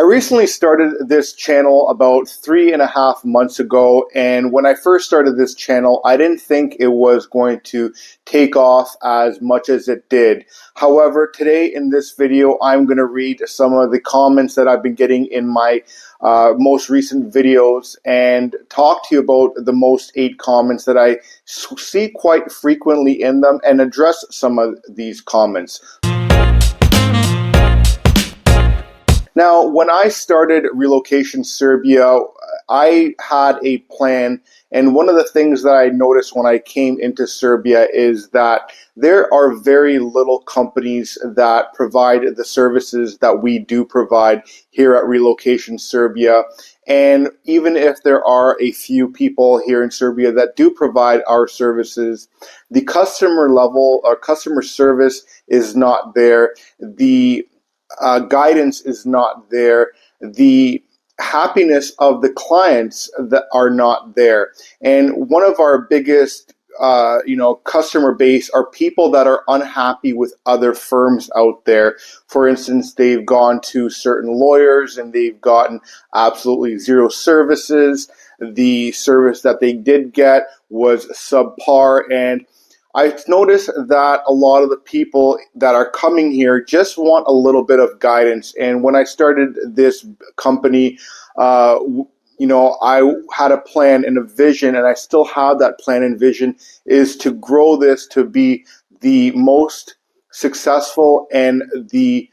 I recently started this channel about 3.5 months ago, and when I first started this channel, I didn't think it was going to take off as much as it did. However, today in this video, I'm going to read some of the comments that I've been getting in my most recent videos and talk to you about the most 8 comments that I see quite frequently in them and address some of these comments. Now, when I started Relocation Serbia, I had a plan, and one of the things that I noticed when I came into Serbia is that there are very little companies that provide the services that we do provide here at Relocation Serbia. And even if there are a few people here in Serbia that do provide our services, the customer level or customer service is not there. The guidance is not there. The happiness of the clients that are not there. And one of our biggest customer base are people that are unhappy with other firms out there. For instance, they've gone to certain lawyers and they've gotten absolutely zero services. The service that they did get was subpar, and I've noticed that a lot of the people that are coming here just want a little bit of guidance. And when I started this company, I had a plan and a vision, and I still have that plan and vision, is to grow this to be the most successful and the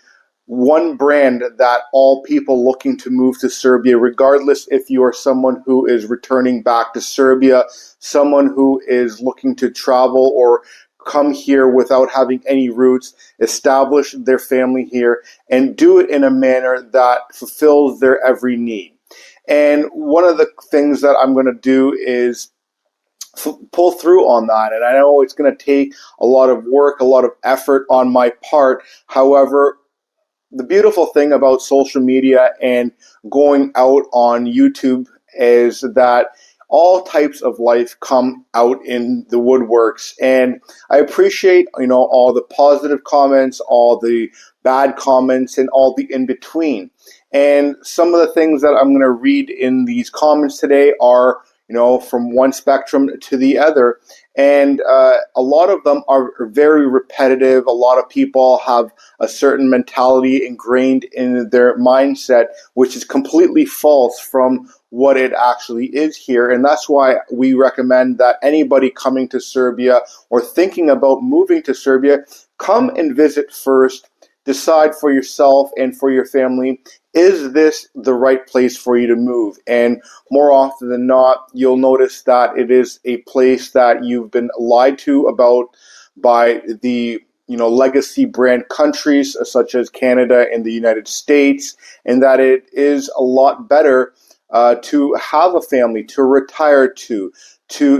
one brand that all people looking to move to Serbia, regardless if you are someone who is returning back to Serbia, someone who is looking to travel or come here without having any roots, establish their family here, and do it in a manner that fulfills their every need. And one of the things that I'm going to do is pull through on that. And I know it's going to take a lot of work, a lot of effort on my part. However, the beautiful thing about social media and going out on YouTube is that all types of life come out in the woodworks. And I appreciate, all the positive comments, all the bad comments, and all the in-between. And some of the things that I'm going to read in these comments today are, from one spectrum to the other. And a lot of them are very repetitive. A lot of people have a certain mentality ingrained in their mindset, which is completely false from what it actually is here. And that's why we recommend that anybody coming to Serbia or thinking about moving to Serbia, come and visit first. Decide for yourself and for your family, is this the right place for you to move? And more often than not, you'll notice that it is a place that you've been lied to about by the legacy brand countries such as Canada and the United States, and that it is a lot better to have a family, to retire to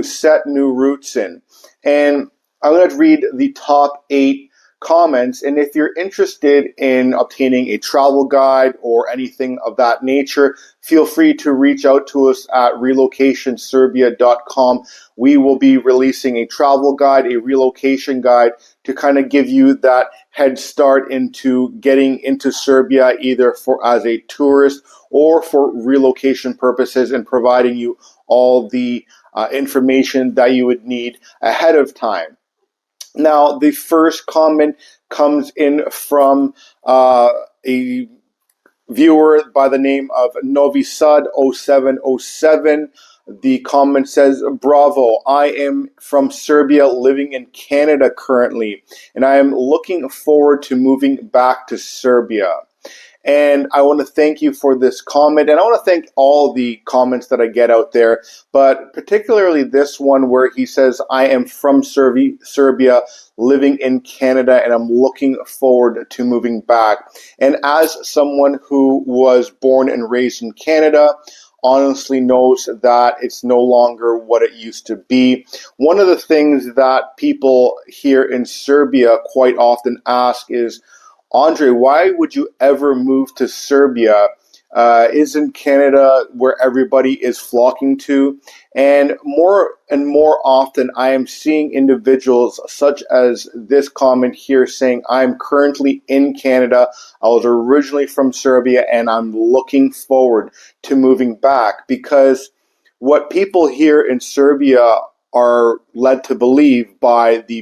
set new roots in. And I'm going to read the top 8 comments, and if you're interested in obtaining a travel guide or anything of that nature, feel free to reach out to us at relocationserbia.com. We will be releasing a travel guide, a relocation guide, to kind of give you that head start into getting into Serbia, either as a tourist or for relocation purposes, and providing you all the information that you would need ahead of time. Now, the first comment comes in from a viewer by the name of Novi Sad 0707. The comment says, "Bravo, I am from Serbia living in Canada currently, and I am looking forward to moving back to Serbia." And I want to thank you for this comment, and I want to thank all the comments that I get out there, but particularly this one where he says, "I am from Serbia, living in Canada, and I'm looking forward to moving back." And as someone who was born and raised in Canada, honestly knows that it's no longer what it used to be. One of the things that people here in Serbia quite often ask is, "Andre, why would you ever move to Serbia? Isn't Canada where everybody is flocking to? And more often, I am seeing individuals such as this comment here saying, I'm currently in Canada. I was originally from Serbia, and I'm looking forward to moving back, because what people here in Serbia are led to believe by the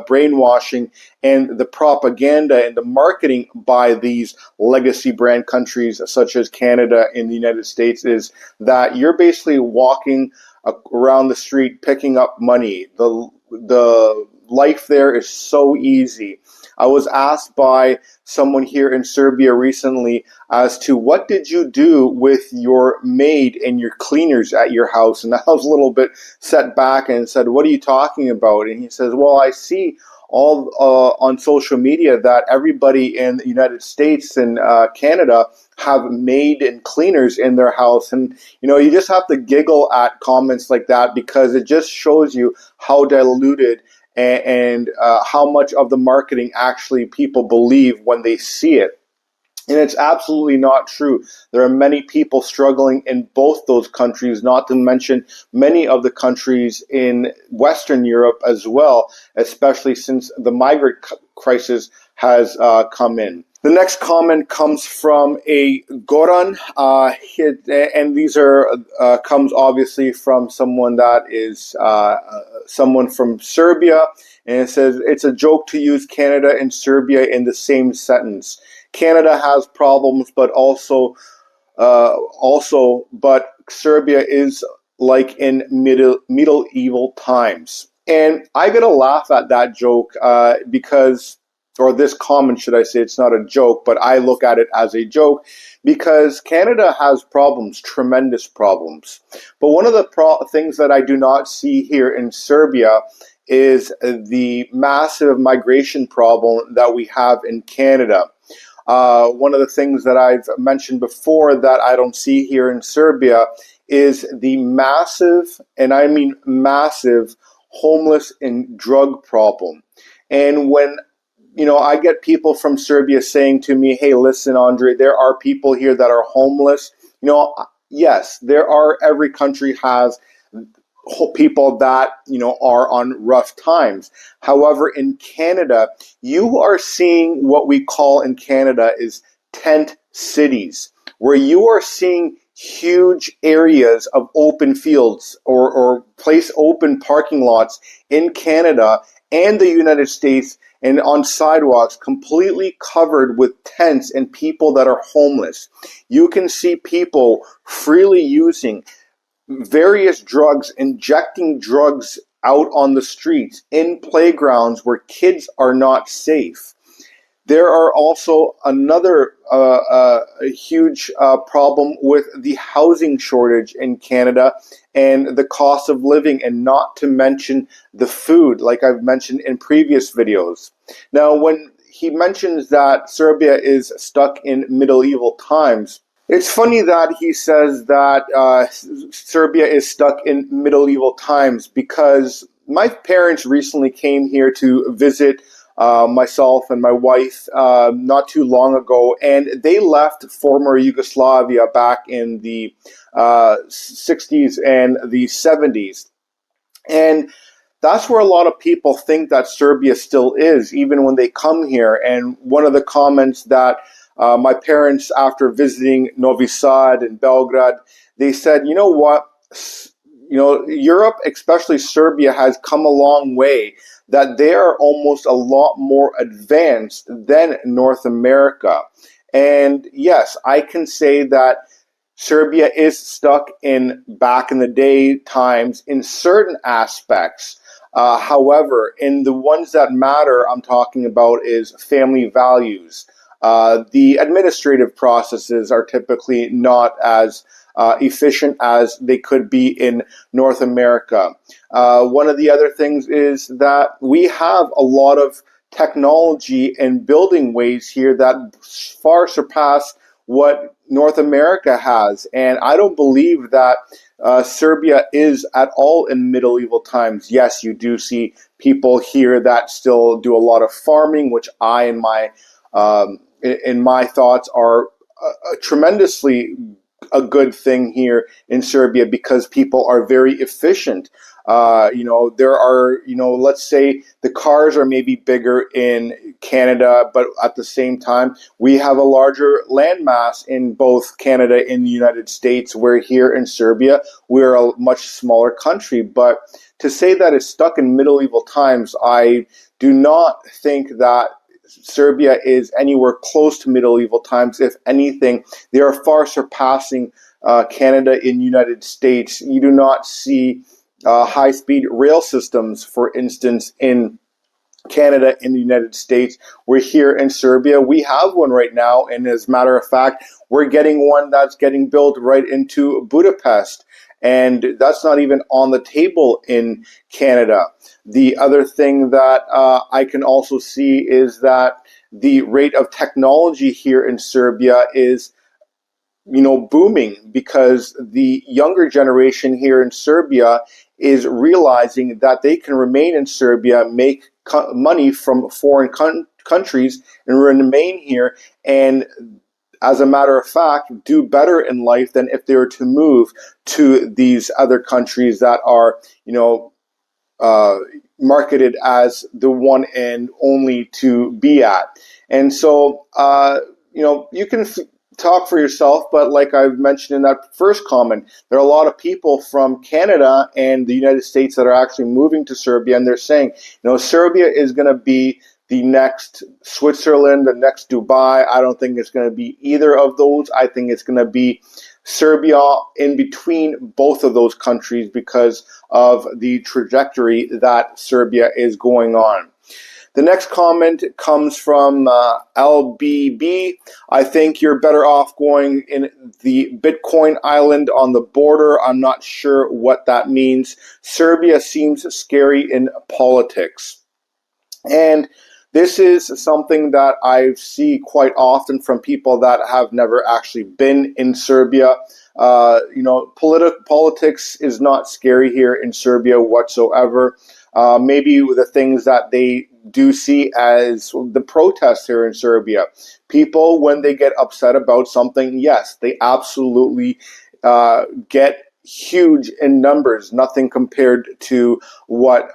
brainwashing and the propaganda and the marketing by these legacy brand countries such as Canada and the United States is that you're basically walking around the street picking up money. The life there is so easy. I was asked by someone here in Serbia recently as to what did you do with your maid and your cleaners at your house, and I was a little bit set back and said, what are you talking about? And he says, well, I see all on social media that everybody in the United States and Canada have maid and cleaners in their house. And, you just have to giggle at comments like that, because it just shows you how diluted and how much of the marketing actually people believe when they see it. And it's absolutely not true. There are many people struggling in both those countries, not to mention many of the countries in Western Europe as well, especially since the migrant crisis has come in. The next comment comes from a Goran, and these are comes obviously from someone that is someone from Serbia, and it says it's a joke to use Canada and Serbia in the same sentence. Canada has problems, but but Serbia is like in medieval times, and I gotta laugh at that joke because. Or this comment, should I say, it's not a joke, but I look at it as a joke, because Canada has problems, tremendous problems. But one of the things that I do not see here in Serbia is the massive migration problem that we have in Canada. One of the things that I've mentioned before that I don't see here in Serbia is the massive, and I mean massive, homeless and drug problem. And when I get people from Serbia saying to me, hey, listen, Andre, there are people here that are homeless. Yes, there are. Every country has people that, are on rough times. However, in Canada, you are seeing what we call in Canada is tent cities, where you are seeing huge areas of open fields or place open parking lots in Canada and the United States, and on sidewalks completely covered with tents and people that are homeless. You can see people freely using various drugs, injecting drugs out on the streets, in playgrounds where kids are not safe. There are also another huge problem with the housing shortage in Canada and the cost of living, and not to mention the food, like I've mentioned in previous videos. Now, when he mentions that Serbia is stuck in medieval times, it's funny that he says that Serbia is stuck in medieval times, because my parents recently came here to visit myself and my wife not too long ago, and they left former Yugoslavia back in the 60s and the 70s. And that's where a lot of people think that Serbia still is, even when they come here. And one of the comments that my parents, after visiting Novi Sad and Belgrade, they said, you know what? Europe, especially Serbia, has come a long way, that they are almost a lot more advanced than North America. And yes, I can say that Serbia is stuck in back in the day times in certain aspects. However, in the ones that matter, I'm talking about is family values. The administrative processes are typically not as efficient as they could be in North America. One of the other things is that we have a lot of technology and building ways here that far surpass what North America has. And I don't believe that Serbia is at all in medieval times. Yes, you do see people here that still do a lot of farming, which I, in my thoughts, are tremendously a good thing here in Serbia because people are very efficient. There are, let's say the cars are maybe bigger in Canada, but at the same time, we have a larger landmass in both Canada and the United States, where here in Serbia, we're a much smaller country. But to say that it's stuck in medieval times, I do not think that Serbia is anywhere close to medieval times. If anything, they are far surpassing Canada and United States. You do not see high-speed rail systems, for instance, in Canada and the United States. We're here in Serbia. We have one right now, and as a matter of fact, we're getting one that's getting built right into Budapest. And that's not even on the table in Canada. The other thing that I can also see is that the rate of technology here in Serbia is booming because the younger generation here in Serbia is realizing that they can remain in Serbia, make money from foreign countries, and remain here, and as a matter of fact, do better in life than if they were to move to these other countries that are, marketed as the one and only to be at. And so, you can talk for yourself, but like I've mentioned in that first comment, there are a lot of people from Canada and the United States that are actually moving to Serbia, and they're saying, Serbia is going to be the next Switzerland, the next Dubai. I don't think it's going to be either of those. I think it's going to be Serbia in between both of those countries because of the trajectory that Serbia is going on. The next comment comes from LBB. I think you're better off going in the Bitcoin island on the border. I'm not sure what that means. Serbia seems scary in politics. And this is something that I see quite often from people that have never actually been in Serbia. Politics is not scary here in Serbia whatsoever. Maybe the things that they do see as the protests here in Serbia. People, when they get upset about something, yes, they absolutely get huge in numbers, nothing compared to what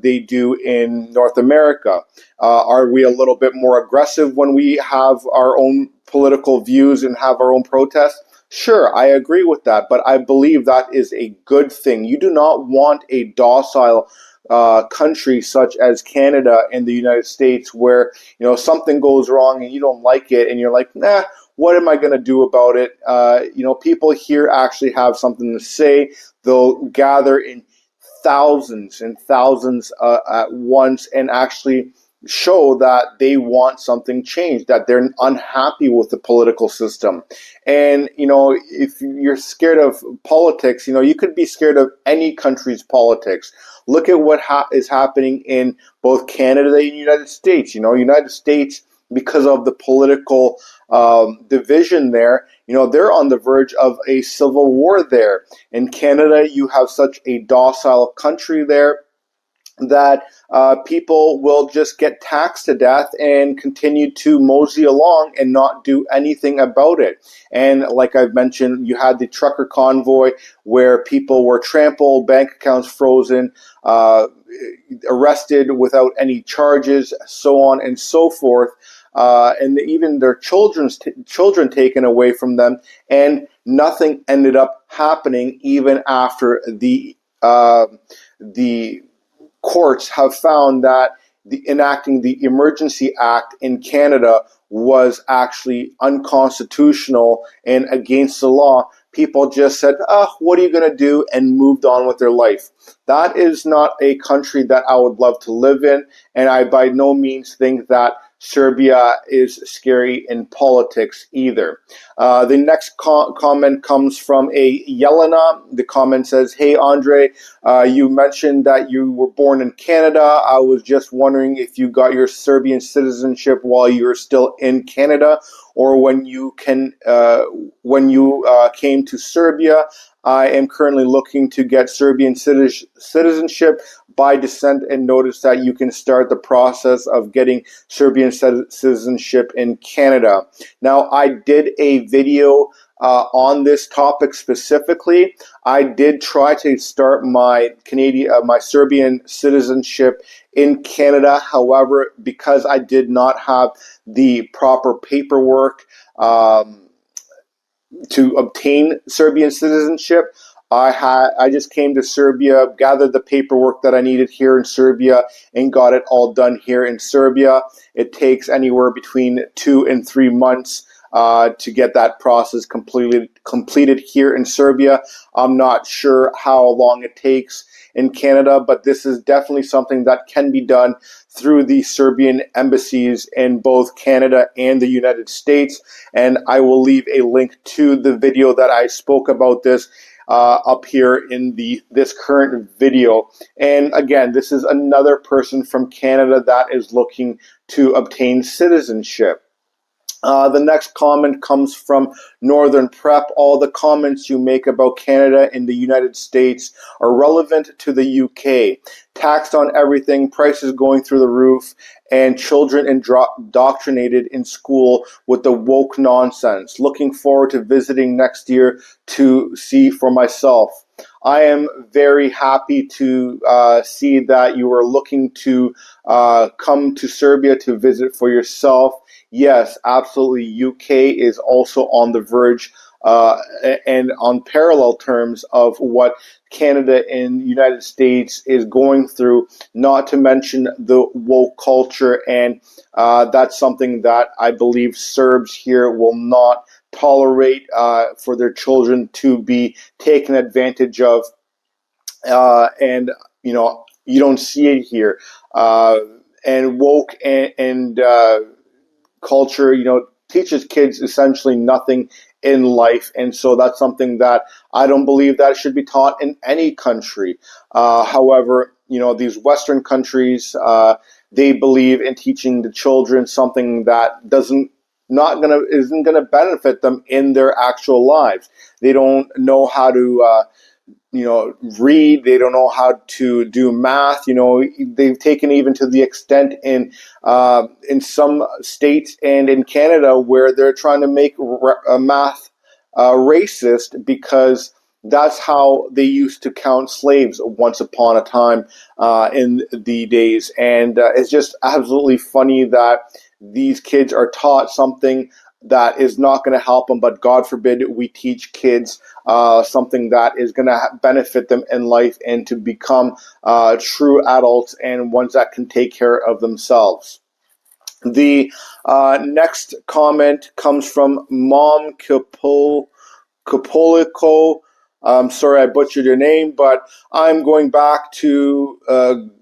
they do in North America. Are we a little bit more aggressive when we have our own political views and have our own protests? Sure, I agree with that, but I believe that is a good thing. You do not want a docile country such as Canada and the United States where, something goes wrong and you don't like it and you're like, nah, what am I going to do about it? People here actually have something to say. They'll gather in thousands and thousands at once and actually show that they want something changed, that they're unhappy with the political system. And, if you're scared of politics, you could be scared of any country's politics. Look at what is happening in both Canada and the United States. United States, because of the political division there, they're on the verge of a civil war there. In Canada, you have such a docile country there that people will just get taxed to death and continue to mosey along and not do anything about it. And like I've mentioned, you had the trucker convoy where people were trampled, bank accounts frozen, arrested without any charges, so on and so forth. And even their children taken away from them, and nothing ended up happening even after the courts have found that enacting the Emergency Act in Canada was actually unconstitutional and against the law. People just said, what are you going to do? And moved on with their life. That is not a country that I would love to live in. And I by no means think that Serbia is scary in politics either. The next comment comes from a Yelena. The comment says, hey, Andre, you mentioned that you were born in Canada. I was just wondering if you got your Serbian citizenship while you were still in Canada, or when you came to Serbia. I am currently looking to get Serbian citizenship by descent, and notice that you can start the process of getting Serbian citizenship in Canada. Now, I did a video on this topic specifically. I did try to start my Serbian citizenship in Canada. However, because I did not have the proper paperwork to obtain Serbian citizenship, I just came to Serbia, gathered the paperwork that I needed here in Serbia, and got it all done here in Serbia. It takes anywhere between 2 and 3 months to get that process completed here in Serbia. I'm not sure how long it takes in Canada, but this is definitely something that can be done through the Serbian embassies in both Canada and the United States. And I will leave a link to the video that I spoke about this up here in this current video. And again, this is another person from Canada that is looking to obtain citizenship. The next comment comes from Northern Prep. All the comments you make about Canada and the United States are relevant to the UK. Taxed on everything, prices going through the roof, and children indoctrinated in school with the woke nonsense. Looking forward to visiting next year to see for myself. I am very happy to see that you are looking to come to Serbia to visit for yourself. Yes, absolutely. UK is also on the verge and on parallel terms of what Canada and United States is going through, not to mention the woke culture. And that's something that I believe Serbs here will not tolerate for their children to be taken advantage of. And, you don't see it here. And woke and culture, teaches kids essentially nothing in life. And so that's something that I don't believe that should be taught in any country. However, these Western countries, they believe in teaching the children something that isn't gonna benefit them in their actual lives. They don't know how to read. They don't know how to do math. They've taken even to the extent in some states and in Canada where they're trying to make math racist, because that's how they used to count slaves once upon a time in the days. And it's just absolutely funny that these kids are taught something that is not going to help them, but God forbid we teach kids something that is going to benefit them in life and to become true adults and ones that can take care of themselves. The next comment comes from Mom Capolico. I'm sorry I butchered your name, but I'm going back to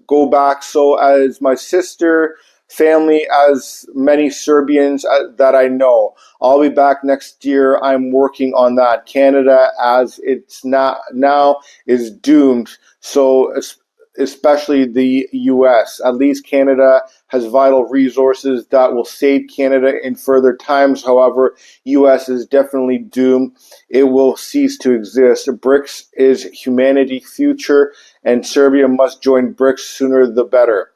go back. So as my sister, family, as many Serbians that I know, I'll be back next year. I'm working on that. Canada, as it's now is doomed. So especially the U.S. At least Canada has vital resources that will save Canada in further times. However, U.S. is definitely doomed. It will cease to exist. BRICS is humanity's future, and Serbia must join BRICS sooner the better.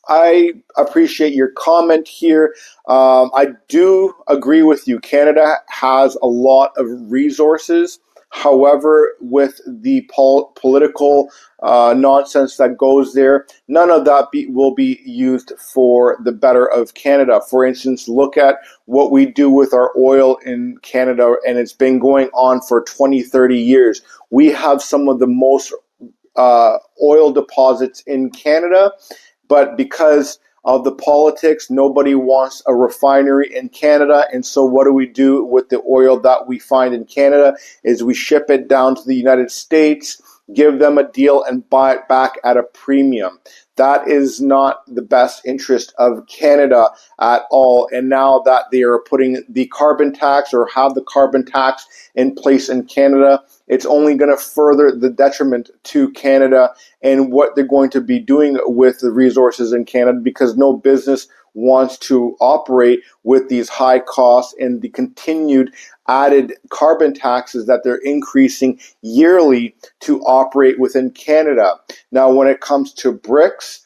I appreciate your comment here. I do agree with you. Canada has a lot of resources. However, with the political nonsense that goes there, none of that will be used for the better of Canada. For instance, look at what we do with our oil in Canada, and it's been going on for 20, 30 years. We have some of the most oil deposits in Canada, but because of the politics, nobody wants a refinery in Canada. And so what do we do with the oil that we find in Canada is we ship it down to the United States, give them a deal, and buy it back at a premium. That is not the best interest of Canada at all. And now that they are putting the carbon tax, or have the carbon tax in place in Canada, it's only going to further the detriment to Canada and what they're going to be doing with the resources in Canada, because no business wants to operate with these high costs and the continued added carbon taxes that they're increasing yearly to operate within Canada. Now, when it comes to BRICS,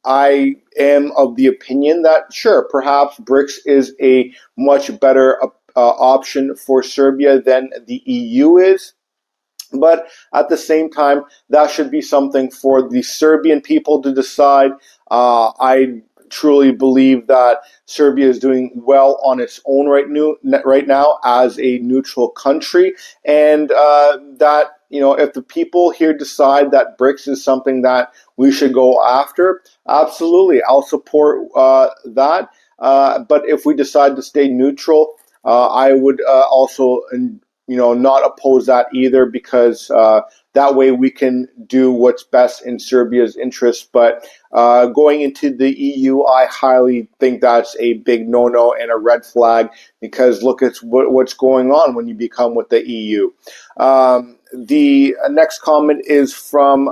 I am of the opinion that, sure, perhaps BRICS is a much better option for Serbia than the EU is. But at the same time, that should be something for the Serbian people to decide. I truly believe that Serbia is doing well on its own right now as a neutral country, and that, you know, if the people here decide that BRICS is something that we should go after, absolutely, I'll support that. But if we decide to stay neutral, I would also, not oppose that either, because that way we can do what's best in Serbia's interest. But going into the EU, I highly think that's a big no-no and a red flag, because look at what's going on when you become with the EU. The next comment is from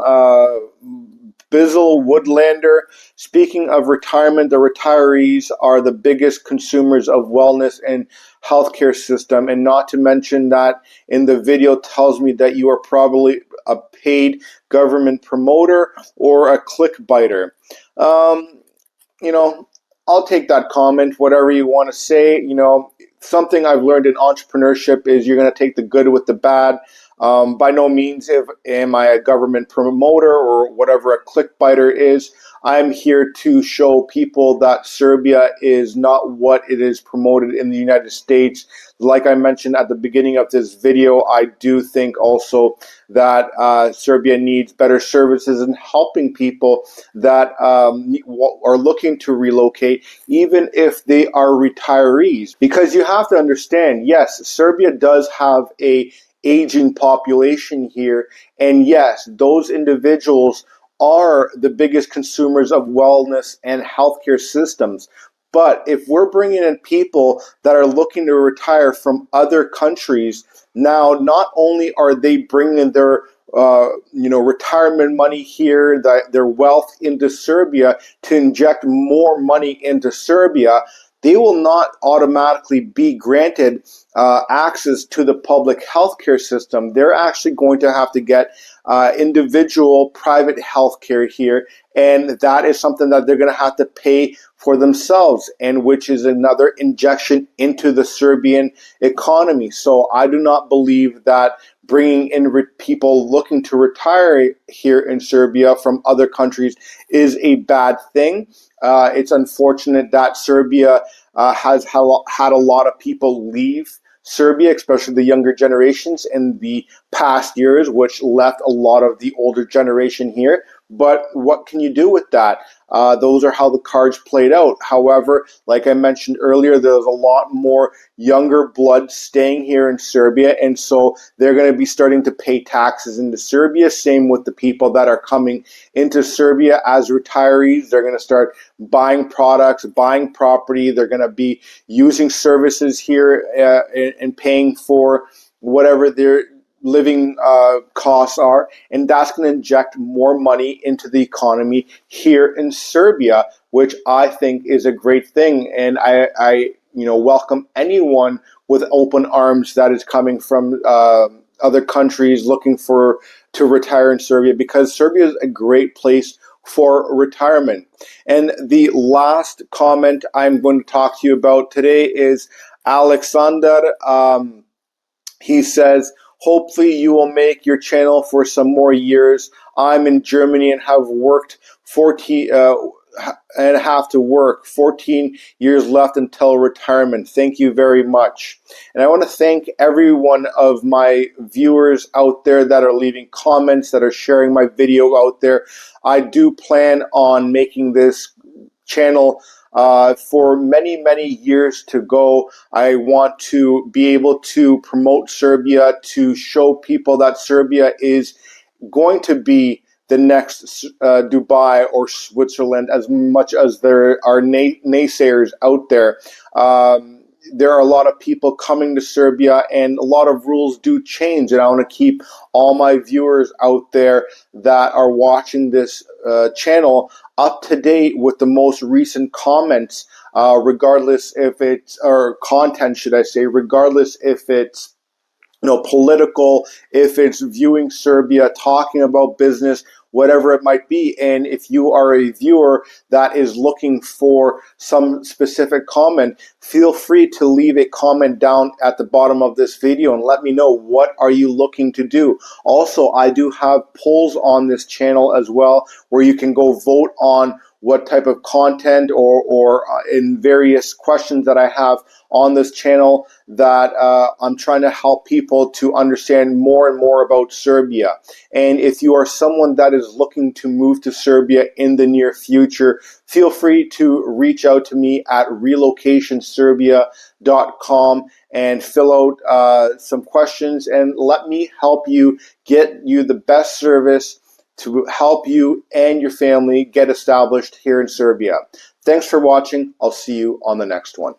Bizzle Woodlander. Speaking of retirement, the retirees are the biggest consumers of wellness and healthcare system, and not to mention that in the video tells me that you are probably a paid government promoter or a clickbiter. I'll take that comment, whatever you want to say. Something I've learned in entrepreneurship is you're going to take the good with the bad. By no means am I a government promoter or whatever a clickbiter is. I'm here to show people that Serbia is not what it is promoted in the United States. Like I mentioned at the beginning of this video, I do think also that Serbia needs better services in helping people that are looking to relocate, even if they are retirees. Because you have to understand, yes, Serbia does have a aging population here, and yes, those individuals are the biggest consumers of wellness and healthcare systems. But if we're bringing in people that are looking to retire from other countries, now not only are they bringing their retirement money here, their wealth into Serbia to inject more money into Serbia, they will not automatically be granted access to the public healthcare system. They're actually going to have to get individual private healthcare here, and that is something that they're going to have to pay for themselves, and which is another injection into the Serbian economy. So I do not believe that bringing in people looking to retire here in Serbia from other countries is a bad thing. It's unfortunate that Serbia has had a lot of people leave Serbia, especially the younger generations in the past years, which left a lot of the older generation here. But what can you do with that? Those are how the cards played out. However, like I mentioned earlier, there's a lot more younger blood staying here in Serbia, and so they're going to be starting to pay taxes into Serbia. Same with the people that are coming into Serbia as retirees. They're going to start buying products, buying property. They're going to be using services here and paying for whatever their living costs are, and that's going to inject more money into the economy here in Serbia, which I think is a great thing. And I welcome anyone with open arms that is coming from other countries looking to retire in Serbia, because Serbia is a great place for retirement. And the last comment I'm going to talk to you about today is Alexander. He says, hopefully you will make your channel for some more years. I'm in Germany and have worked 14 years left until retirement. Thank you very much. And I want to thank every one of my viewers out there that are leaving comments, that are sharing my video out there. I do plan on making this channel for many, many years to go. I want to be able to promote Serbia, to show people that Serbia is going to be the next Dubai or Switzerland, as much as there are naysayers out there. there are a lot of people coming to Serbia, and a lot of rules do change. And I want to keep all my viewers out there that are watching this channel up to date with the most recent comments, regardless if it's, or content, should I say, regardless if it's political, if it's viewing Serbia, talking about business, whatever it might be. And if you are a viewer that is looking for some specific comment, feel free to leave a comment down at the bottom of this video and let me know, what are you looking to do? Also, I do have polls on this channel as well, where you can go vote on what type of content or in various questions that I have on this channel that I'm trying to help people to understand more and more about Serbia. And if you are someone that is looking to move to Serbia in the near future, feel free to reach out to me at relocationserbia.com and fill out some questions, and let me help you get you the best service to help you and your family get established here in Serbia. Thanks for watching. I'll see you on the next one.